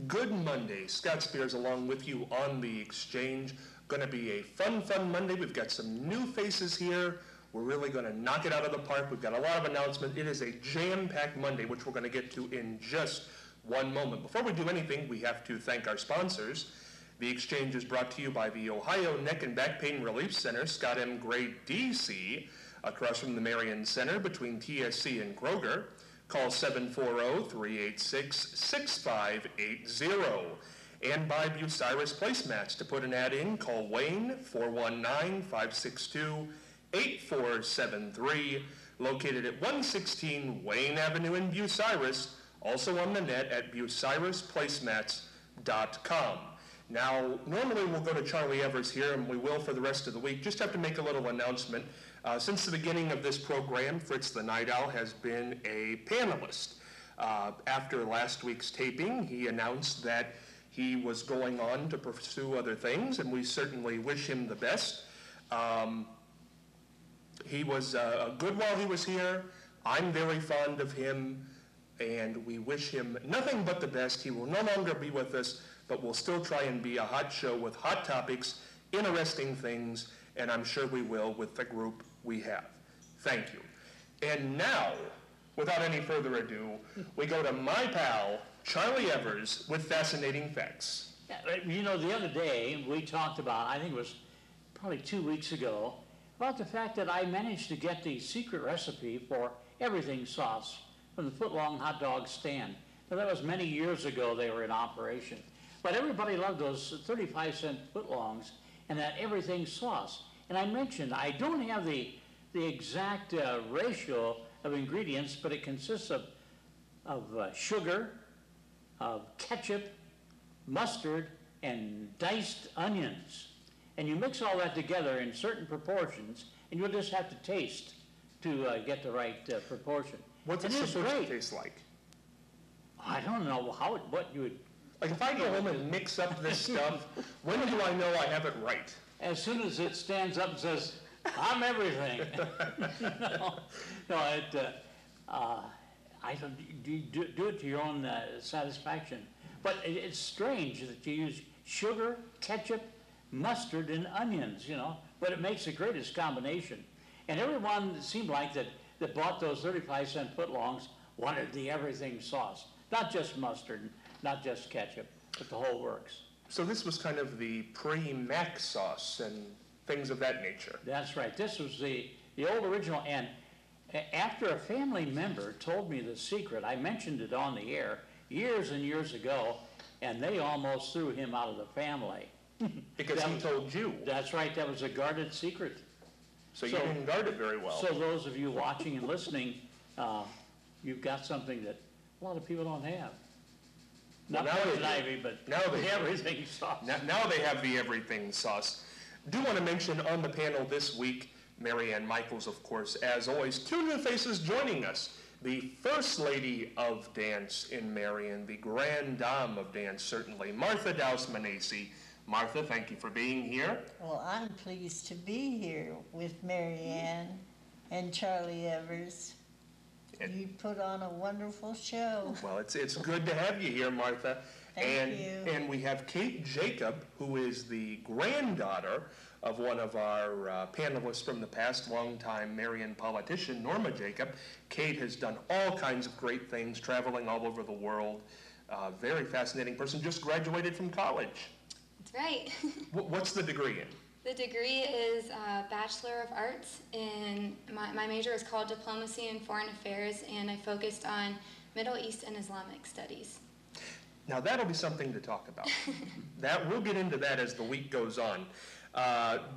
Good Monday. Scott Spears along with you on The Exchange. Going to be a fun Monday. We've got some new faces here. We're really going to knock it out of the park. We've got a lot of announcements. It is a jam-packed Monday, which we're going to get to in just one moment. Before we do anything, we have to thank our sponsors. The Exchange is brought to you by the Ohio Neck and Back Pain Relief Center, Scott M. Gray, D.C., across from the Marion Center between TSC and Kroger. Call 740-386-6580. And by Bucyrus Placemats. To put an ad in, call Wayne, 419-562-8473, located at 116 Wayne Avenue in Bucyrus, also on the net at bucyrusplacemats.com. Now, normally we'll go to Charlie Evers here, and we will for the rest of the week. Just have to make a little announcement. Since the beginning of this program, Fritz the Night Owl has been a panelist. After last week's taping, he announced that he was going on to pursue other things, and we certainly wish him the best. He was good while he was here. I'm very fond of him, and we wish him nothing but the best. He will no longer be with us, but we'll still try and be a hot show with hot topics, interesting things, and I'm sure we will with the group we have. Thank you. And now, without any further ado, we go to my pal, Charlie Evers, with Fascinating Facts. You know, the other day we talked about, I think it was probably 2 weeks ago, about the fact that I managed to get the secret recipe for everything sauce from the Footlong hot dog stand. Now, that was many years ago they were in operation. But everybody loved those 35-cent footlongs and that everything sauce. And I mentioned, I don't have the exact ratio of ingredients, but it consists of sugar, of ketchup, mustard, and diced onions. And you mix all that together in certain proportions, and you'll just have to taste to get the right proportion. What's it supposed to taste like? I don't know what you would... Like if I go home and mix up this stuff, when do I know I have it right? As soon as it stands up and says, I'm everything. I don't do it to your own satisfaction. But it's strange that you use sugar, ketchup, mustard, and onions, you know, but it makes the greatest combination. And everyone seemed like that bought those 35-cent footlongs wanted the everything sauce, not just mustard, not just ketchup, but the whole works. So this was kind of the pre-Mac sauce and things of that nature. That's right. This was the old original. And after a family member told me the secret, I mentioned it on the air years and years ago, and they almost threw him out of the family. Because he told you. That's right. That was a guarded secret. So you didn't guard it very well. So those of you watching and listening, you've got something that a lot of people don't have. Not poison ivy, but now they everything sauce. Now they have the everything sauce. Do want to mention on the panel this week, Marianne Michaels, of course, as always, two new faces joining us. The First Lady of Dance in Marion, the Grand Dame of Dance, certainly, Martha Douse-Manesi. Martha, thank you for being here. Well, I'm pleased to be here with Marianne and Charlie Evers. You put on a wonderful show. Well, it's good to have you here, Martha. Thank you. And we have Kate Jacob, who is the granddaughter of one of our panelists from the past, longtime Marion politician, Norma Jacob. Kate has done all kinds of great things, traveling all over the world. Very fascinating person, just graduated from college. That's right. What's the degree in? The degree is Bachelor of Arts, and my major is called Diplomacy and Foreign Affairs, and I focused on Middle East and Islamic Studies. Now that'll be something to talk about. We'll get into that as the week goes on.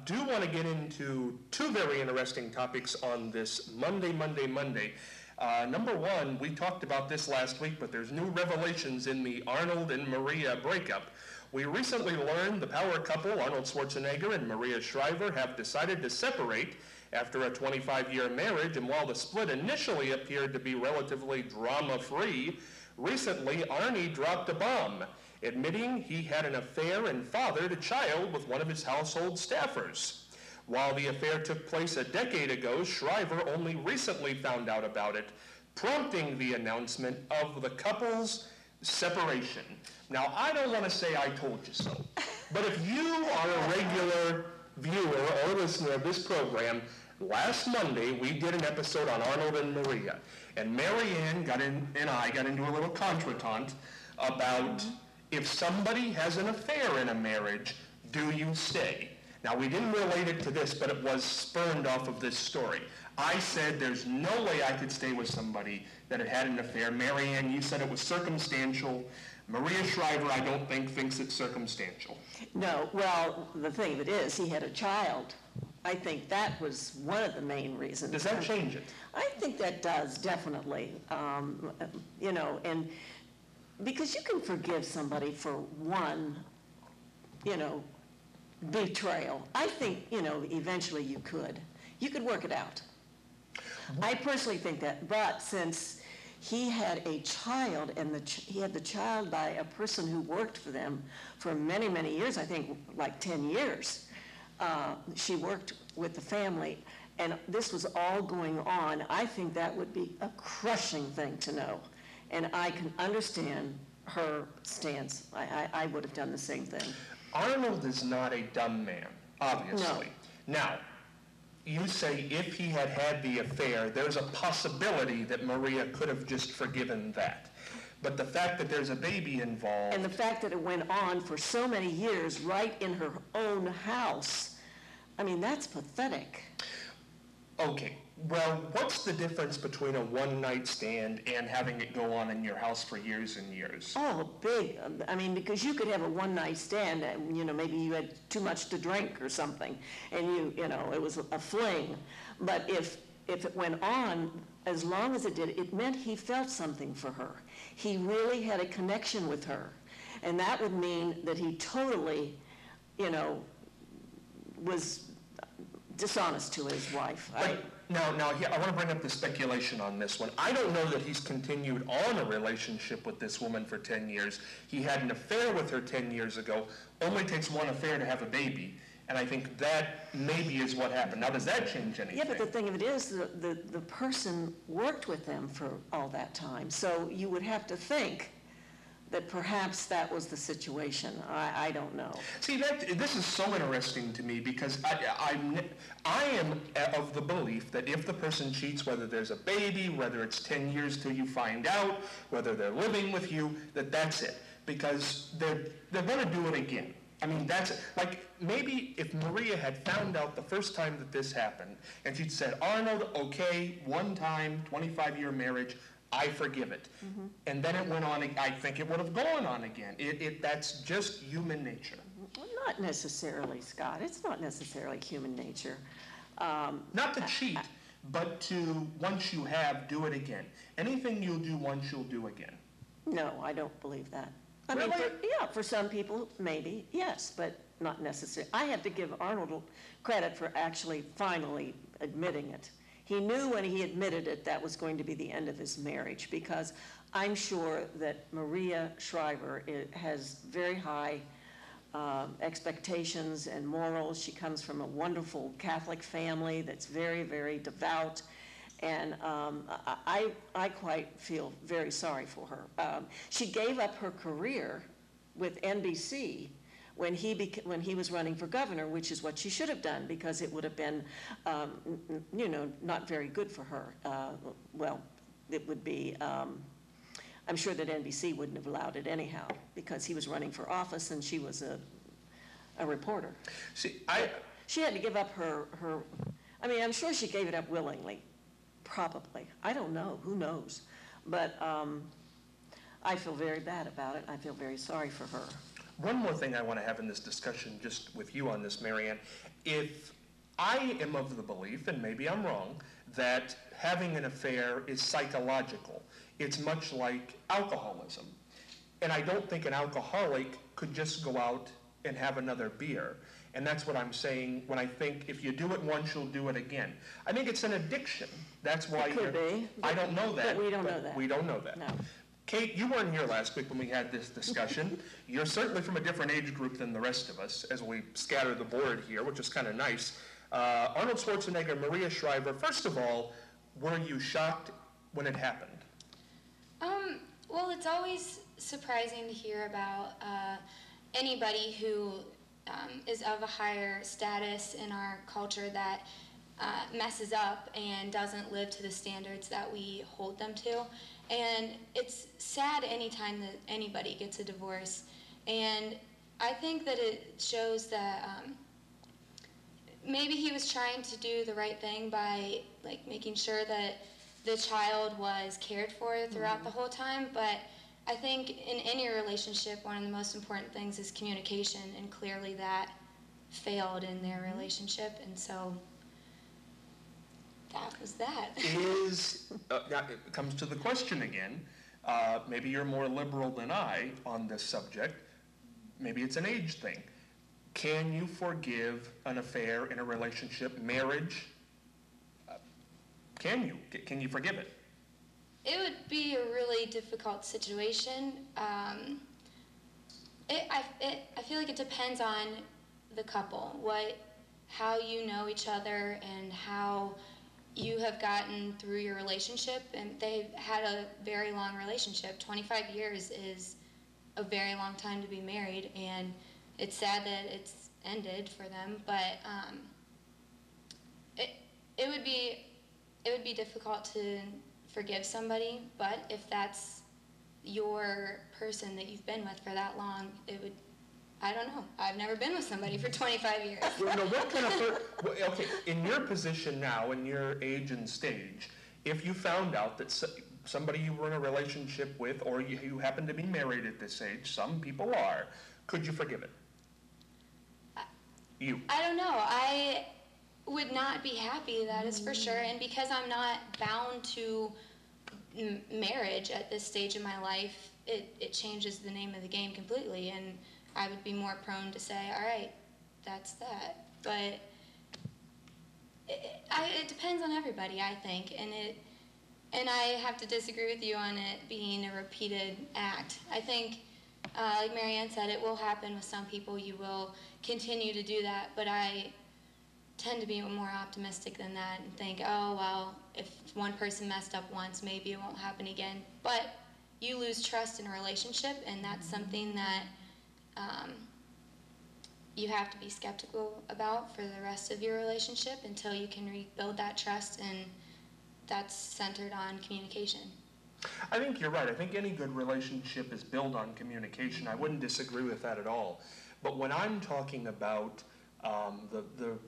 Do want to get into two very interesting topics on this Monday. Number one, we talked about this last week, but there's new revelations in the Arnold and Maria breakup. We recently learned the power couple, Arnold Schwarzenegger and Maria Shriver, have decided to separate after a 25-year marriage, and while the split initially appeared to be relatively drama-free, recently Arnie dropped a bomb, admitting he had an affair and fathered a child with one of his household staffers. While the affair took place a decade ago, Shriver only recently found out about it, prompting the announcement of the couple's separation. Now, I don't want to say I told you so, but if you are a regular viewer or listener of this program, last Monday we did an episode on Arnold and Maria, and Mary Ann and I got into a little contretemps about if somebody has an affair in a marriage, do you stay? Now, we didn't relate it to this, but it was spurned off of this story. I said there's no way I could stay with somebody that had had an affair. Mary Ann, you said it was circumstantial. Maria Shriver, I don't think, thinks it's circumstantial. No, well, the thing of it is, he had a child. I think that was one of the main reasons. Does that change it? I think that does, definitely. You know, and because you can forgive somebody for one, you know, betrayal. I think, you know, eventually you could. You could work it out. I personally think that, but since he had a child, and he had the child by a person who worked for them for many, many years, I think like 10 years. She worked with the family, and this was all going on. I think that would be a crushing thing to know. And I can understand her stance. I would have done the same thing. Arnold is not a dumb man, obviously. No. Now, you say if he had had the affair, there's a possibility that Maria could have just forgiven that. But the fact that there's a baby involved... And the fact that it went on for so many years right in her own house, I mean, that's pathetic. Okay, well, what's the difference between a one-night stand and having it go on in your house for years and years? Oh, big. I mean, because you could have a one-night stand and, you know, maybe you had too much to drink or something, and you know, it was a fling. But if it went on, as long as it did, it meant he felt something for her. He really had a connection with her. And that would mean that he totally, you know, was dishonest to his wife. Now, I want to bring up the speculation on this one. I don't know that he's continued on a relationship with this woman for 10 years. He had an affair with her 10 years ago. Only takes one affair to have a baby. And I think that maybe is what happened. Now, does that change anything? Yeah, but the thing of it is, the person worked with them for all that time. So you would have to think that perhaps that was the situation. I don't know. See, this is so interesting to me because I am of the belief that if the person cheats, whether there's a baby, whether it's 10 years till you find out, whether they're living with you, that's it. Because they're going to do it again. I mean, that's like maybe if Maria had found out the first time that this happened and she'd said, Arnold, okay, one time, 25-year marriage, I forgive it. Mm-hmm. And then it went on, I think it would have gone on again. That's just human nature. Well, not necessarily, Scott. It's not necessarily human nature. Not to cheat, but to, once you have, do it again. Anything you'll do once, you'll do again. No, I don't believe that. I Really? mean, for some people, maybe, yes, but not necessarily. I have to give Arnold credit for actually finally admitting it. He knew when he admitted it that was going to be the end of his marriage, because I'm sure that Maria Shriver has very high expectations and morals. She comes from a wonderful Catholic family that's very, very devout. And I quite feel very sorry for her. She gave up her career with NBC when he was running for governor, which is what she should have done, because it would have been, you know, not very good for her. Well, it would be, I'm sure that NBC wouldn't have allowed it anyhow, because he was running for office and she was a reporter. See, She had to give up her, I mean, I'm sure she gave it up willingly. Probably. I don't know. Who knows? But I feel very bad about it. I feel very sorry for her. one more thing I want to have in this discussion just with you on this, Mary Ann. If I am of the belief, and maybe I'm wrong, that having an affair is psychological. It's much like alcoholism. And I don't think an alcoholic could could just go out and have another beer. And that's what I'm saying when I think if you do it once, you'll do it again. I think it's an addiction. That's why It could be. I don't know that. But we don't know that. We don't know that. No. Kate, you weren't here last week when we had this discussion. You're certainly from a different age group than the rest of us, as we scatter the board here, which is kind of nice. Arnold Schwarzenegger, Maria Shriver, first of all, were you shocked when it happened? Well, it's always surprising to hear about anybody who is of a higher status in our culture that messes up and doesn't live to the standards that we hold them to. And it's sad anytime that anybody gets a divorce. And I think that it shows that maybe he was trying to do the right thing by making sure that the child was cared for throughout the whole time, but I think in any relationship, one of the most important things is communication, and clearly that failed in their relationship, and so that was that. Now it comes to the question again, maybe you're more liberal than I on this subject, maybe it's an age thing. Can you forgive an affair in a relationship, marriage? Can you forgive it? It would be a really difficult situation. I feel like it depends on the couple, how you know each other and how you have gotten through your relationship. And they've had a very long relationship. 25 years is a very long time to be married, and it's sad that it's ended for them. But it would be difficult to forgive somebody, but if that's your person that you've been with for that long, I don't know. I've never been with somebody for 25 years. Well, no, what kind of, okay, in your position now, in your age and stage, if you found out that somebody you were in a relationship with, or you happen to be married at this age, some people are, could you forgive it? I don't know. I would not be happy, that is for sure, and because I'm not bound to marriage at this stage of my life, it changes the name of the game completely, and I would be more prone to say, all right, that's that. But it depends on everybody, I think, and I have to disagree with you on it being a repeated act. I think, like Marianne said, it will happen with some people. You will continue to do that, but I tend to be more optimistic than that and think, oh, well, if one person messed up once, maybe it won't happen again. But you lose trust in a relationship, and that's something that you have to be skeptical about for the rest of your relationship until you can rebuild that trust, and that's centered on communication. I think you're right. I think any good relationship is built on communication. I wouldn't disagree with that at all. But when I'm talking about the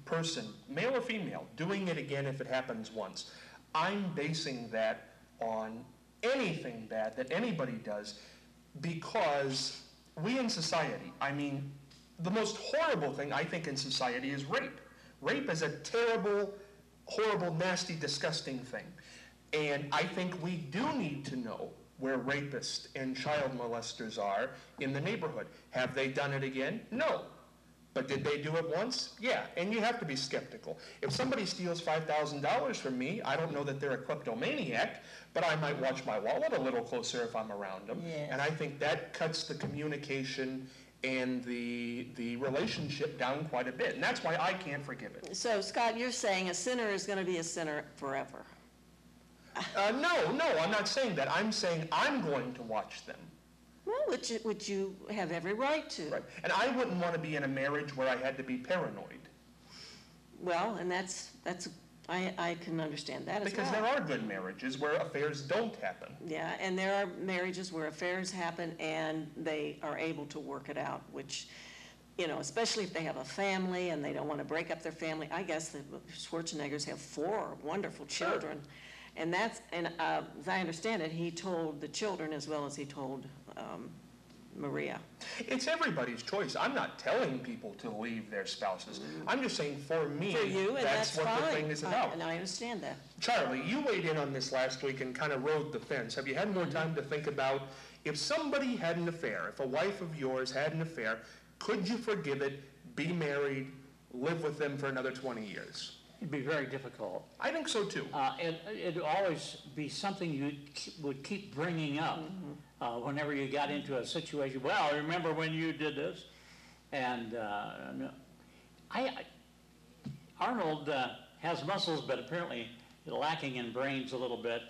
person, male or female, doing it again if it happens once, I'm basing that on anything bad that anybody does, because we in society, the most horrible thing I think in society is rape. Rape is a terrible, horrible, nasty, disgusting thing. And I think we do need to know where rapists and child molesters are in the neighborhood. Have they done it again? No. But did they do it once? Yeah, and you have to be skeptical. If somebody steals $5,000 from me, I don't know that they're a kleptomaniac, but I might watch my wallet a little closer if I'm around them. Yes. And I think that cuts the communication and the relationship down quite a bit. And that's why I can't forgive it. So, Scott, you're saying a sinner is going to be a sinner forever. No, I'm not saying that. I'm saying I'm going to watch them. Well, which you have every right to. Right. And I wouldn't want to be in a marriage where I had to be paranoid. Well, and I can understand that as well. Because there are good marriages where affairs don't happen. Yeah, and there are marriages where affairs happen and they are able to work it out, which, especially if they have a family and they don't want to break up their family. I guess the Schwarzeneggers have 4 wonderful children. Sure. And as I understand it, he told the children as well as he told Maria. It's everybody's choice. I'm not telling people to leave their spouses. I'm just saying for me, for you, and that's what fine. The thing is about. And I understand that. Charlie, you weighed in on this last week and kind of rode the fence. Have you had more time to think about If somebody had an affair, if a wife of yours had an affair, could you forgive it, be married, live with them for another 20 years? It'd be very difficult. I think so too. It'd always be something you would keep bringing up whenever you got into a situation. Well, remember when you did this? And Arnold has muscles, but apparently lacking in brains a little bit.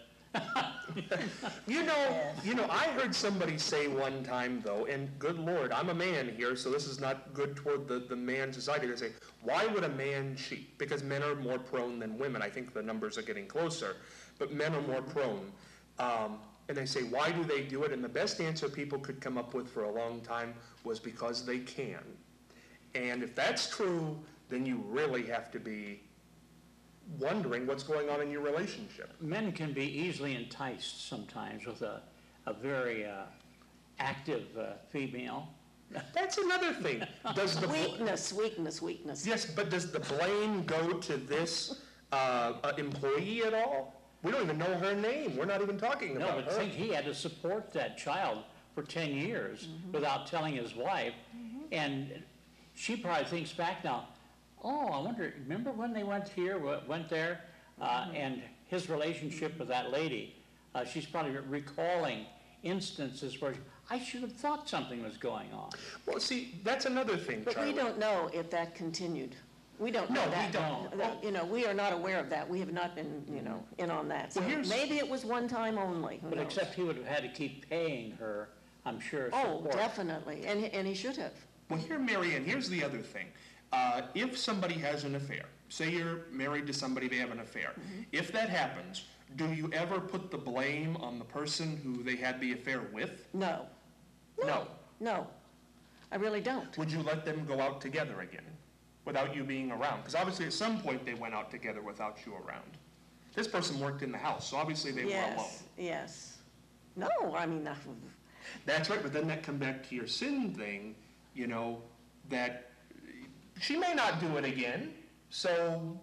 You know, I heard somebody say one time though, and good Lord, I'm a man here, so this is not good toward the man society. They say, why would a man cheat? Because men are more prone than women. I think the numbers are getting closer, but men are more prone. And they say, why do they do it? And the best answer people could come up with for a long time was because they can. And if that's true, then you really have to be wondering what's going on in your relationship. Men can be easily enticed sometimes with a very active female. That's another thing. Does the Weakness. Yes, but does the blame go to this employee at all? We don't even know her name. We're not even talking No, about but her. think he had to support that child for 10 years without telling his wife. And she probably thinks back now, oh, I wonder, remember when they went here, went there? And his relationship with that lady, she's probably recalling instances where I should have thought something was going on. Well, see, that's another thing, But Charlie. we don't know if that continued. We don't know No, we that. don't. That, you know, we are not aware of that. We have not been, you know, in on that. So Well, here's- maybe it was one time only. Who But knows? except he would have had to keep paying her, I'm sure, Oh, support. definitely. And he should have. Well, here, Mary Ann, here's the other thing. If somebody has an affair, say you're married to somebody, they have an affair. If that happens, do you ever put the blame on the person who they had the affair with? No. No. No. I really don't. Would you let them go out together again without you being around? Because obviously at some point they went out together without you around. This person worked in the house, so obviously they were alone. Yes. No, I mean, That's right, but then that come back to your sin thing, you know, that she may not do it again, so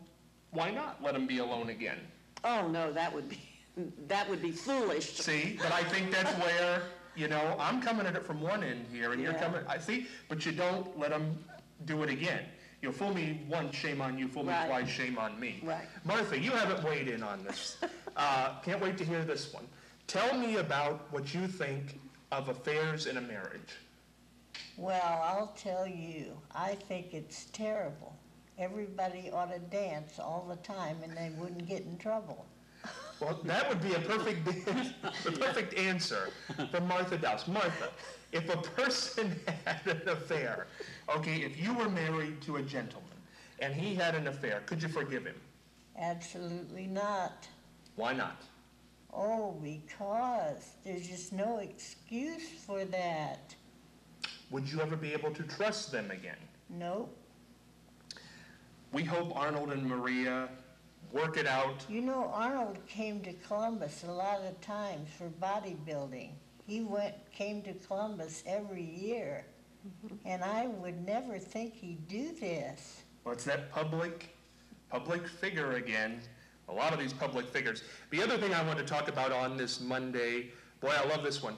why not let them be alone again? oh no, that would be foolish. See, but I think that's where, you know, I'm coming at it from one end here, and you're Yeah. coming, I see, but you don't let them do it again. You know, fool me once, shame on you, fool me Right. twice, shame on me. Right. Martha, you haven't weighed in on this. Can't wait to hear this one. Tell me about what you think of affairs in a marriage. Well, I'll tell you, I think it's terrible. Everybody ought to dance all the time and they wouldn't get in trouble. Well, that would be a perfect, the perfect answer from Martha Douse. Martha, if a person had an affair, okay, if you were married to a gentleman and he had an affair, could you forgive him? Absolutely not. Why not? Oh, because there's just no excuse for that. Would you ever be able to trust them again? Nope. We hope Arnold and Maria work it out. You know, Arnold came to Columbus a lot of times for bodybuilding. He came to Columbus every year. And I would never think he'd do this. Well, it's that public figure again. A lot of these public figures. The other thing I want to talk about on this Monday, boy, I love this one.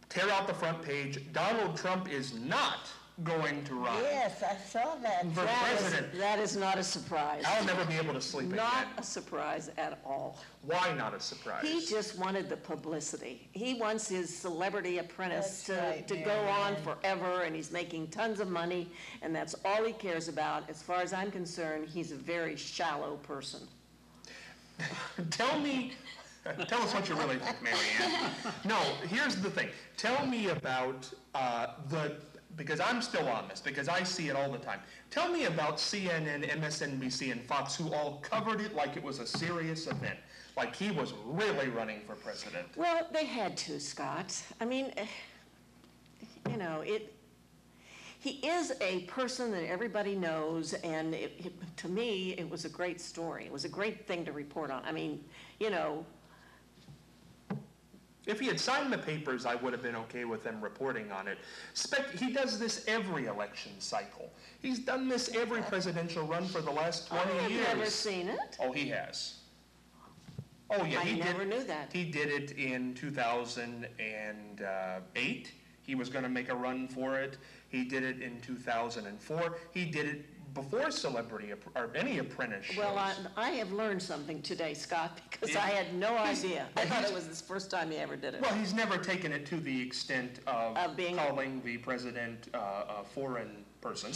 Tear out the front page. Donald Trump is not going to run Yes, I saw that. for president. That is not a surprise. I'll never be able to sleep Not again. a surprise at all. Why not a surprise? He just wanted the publicity. He wants his celebrity apprentice That's right, to go Mary on Ann. forever, and he's making tons of money, and that's all he cares about. As far as I'm concerned, he's a very shallow person. Tell us what you really think, Mary Ann. No, here's the thing. Tell me about because I'm still on this, because I see it all the time. Tell me about CNN, MSNBC, and Fox, who all covered it like it was a serious event, like he was really running for president. Well, they had to, Scott. I mean, you know, he is a person that everybody knows, and to me, it was a great story. It was a great thing to report on. I mean, you know. If he had signed the papers, I would have been okay with them reporting on it. He does this every election cycle. He's done this every presidential run for the last 20 years. I've never seen it. Oh, he has. Oh, yeah, I he did. never knew that. He did it in 2008. He was gonna make a run for it. He did it in 2004. He did it before Celebrity, or any Apprentice shows. Well, I have learned something today, Scott, because Yeah. I had no idea. I thought he's- it was the first time he ever did it. Well, he's never taken it to the extent of Of being- calling the president a foreign person.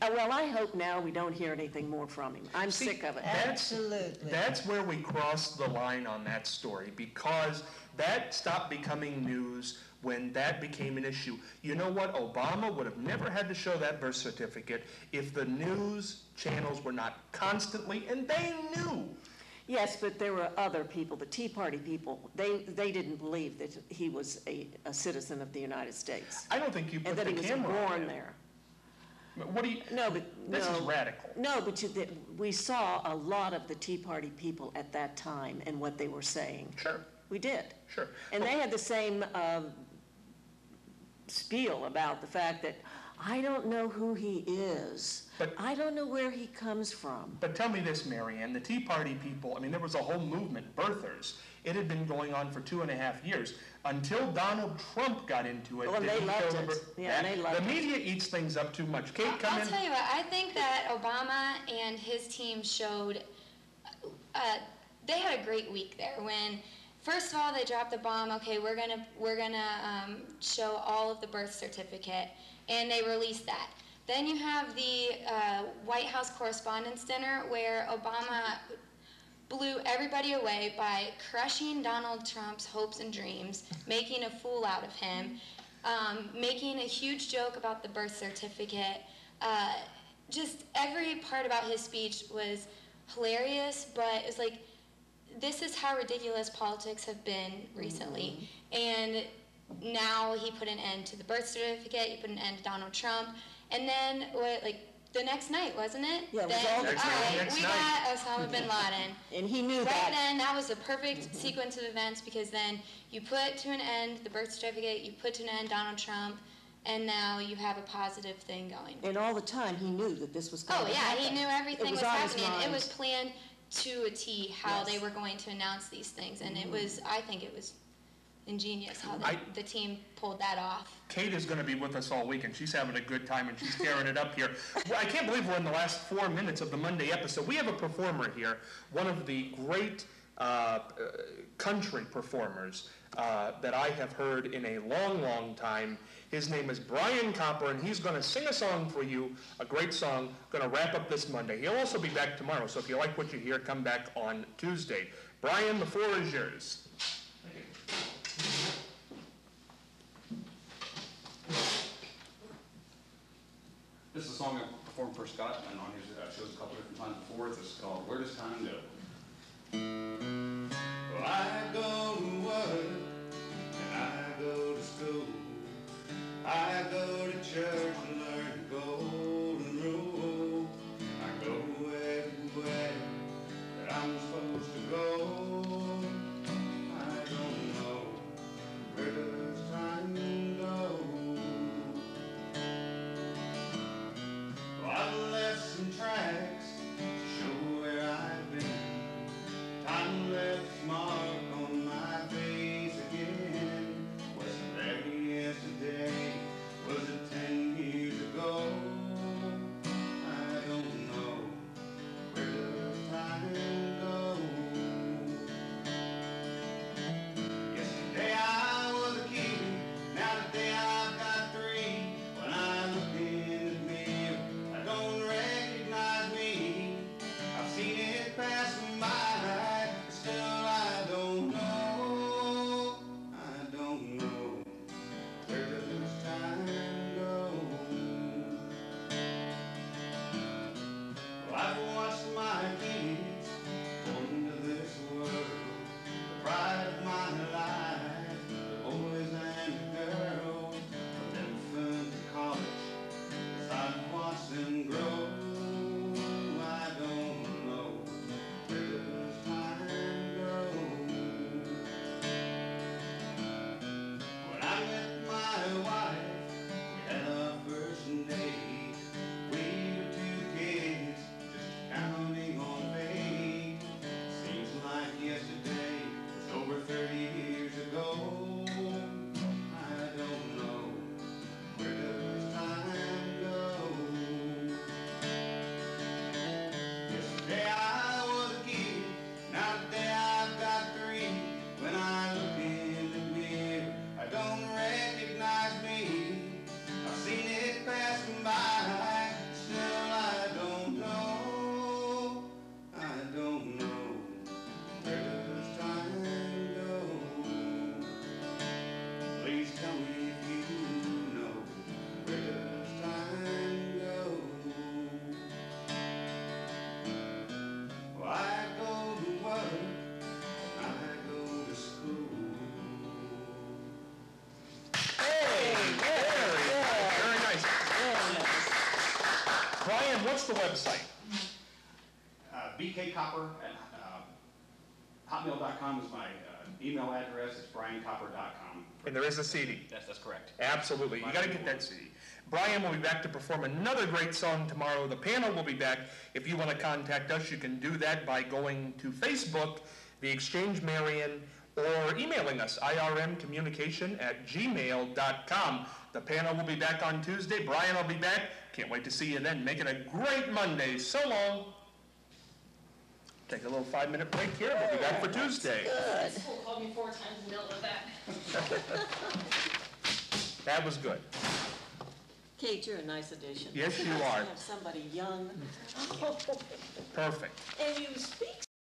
Well, I hope now we don't hear anything more from him. I'm See, sick of it. Absolutely. That's where we crossed the line on that story, because that stopped becoming news when that became an issue. You know what? Obama would have never had to show that birth certificate if the news channels were not constantly, and they knew. Yes, but there were other people, the Tea Party people, they didn't believe that he was a citizen of the United States. I don't think you put And that the he was camera on born him. there. What do you, No, but, this is no. radical. No, but we saw a lot of the Tea Party people at that time and what they were saying. Sure, We did. sure. And they had the same spiel about the fact that, I don't know who he is. But- I don't know where he comes from. But tell me this, Mary Ann, the Tea Party people, I mean, there was a whole movement, birthers. It had been going on for 2.5 years, until Donald Trump got into it. Well, and they didn't loved kill it. the Yeah, they loved The it. media eats things up too much. Kate, come I'll in. tell you what, I think that Obama and his team showed, they had a great week there when, first of all, they dropped the bomb, okay, we're gonna show all of the birth certificate, and they released that. Then you have the White House Correspondents' Dinner where Obama blew everybody away by crushing Donald Trump's hopes and dreams, making a fool out of him, making a huge joke about the birth certificate. Just every part about his speech was hilarious, but it was like, this is how ridiculous politics have been recently. And now he put an end to the birth certificate, he put an end to Donald Trump, and then the next night, wasn't it? Yeah, it was Then, all the all right, next we night. got Osama bin Laden. And he knew Right that. then, that was the perfect sequence of events, because then you put to an end the birth certificate, you put to an end Donald Trump, and now you have a positive thing going. And all the time, he knew that this was going Oh to yeah, happen. he knew everything It was on his happening. It mind. was planned to a T how Yes. they were going to announce these things, and it was, I think it was ingenious how I- the team pulled that off. Kate is going to be with us all week, and she's having a good time, and she's tearing it up here. Well, I can't believe we're in the last 4 minutes of the Monday episode. We have a performer here, one of the great country performers that I have heard in a long, long time. His name is Brian Copper, and he's going to sing a song for you, a great song, going to wrap up this Monday. He'll also be back tomorrow, so if you like what you hear, come back on Tuesday. Brian, the floor is yours. This is a song I performed for Scott and on his shows a couple different times before. This is called Where Does Time Go? Well, I go to work and I go to school. I go to church and learn the golden rule. I go everywhere that I'm supposed to go. I don't know where does time go. I've left some tracks to show where I've been. Time left its mark on my Brian, what's the website? bkcopper at hotmail.com is my email address. It's briancopper.com. And there is a CD. That's correct. Absolutely, you gotta get that CD. Brian will be back to perform another great song tomorrow. The panel will be back. If you wanna contact us, you can do that by going to Facebook, The Exchange Marion, or emailing us, irmcommunication@gmail.com. The panel will be back on Tuesday. Brian will be back. Can't wait to see you then. Make it a great Monday. So long. Take a little 5-minute break here. We'll be back for Tuesday. Good. School called me 4 times in the middle of that. That was good. Kate, you're a nice addition. Yes, you Nice to are. have somebody young. Perfect. And you speak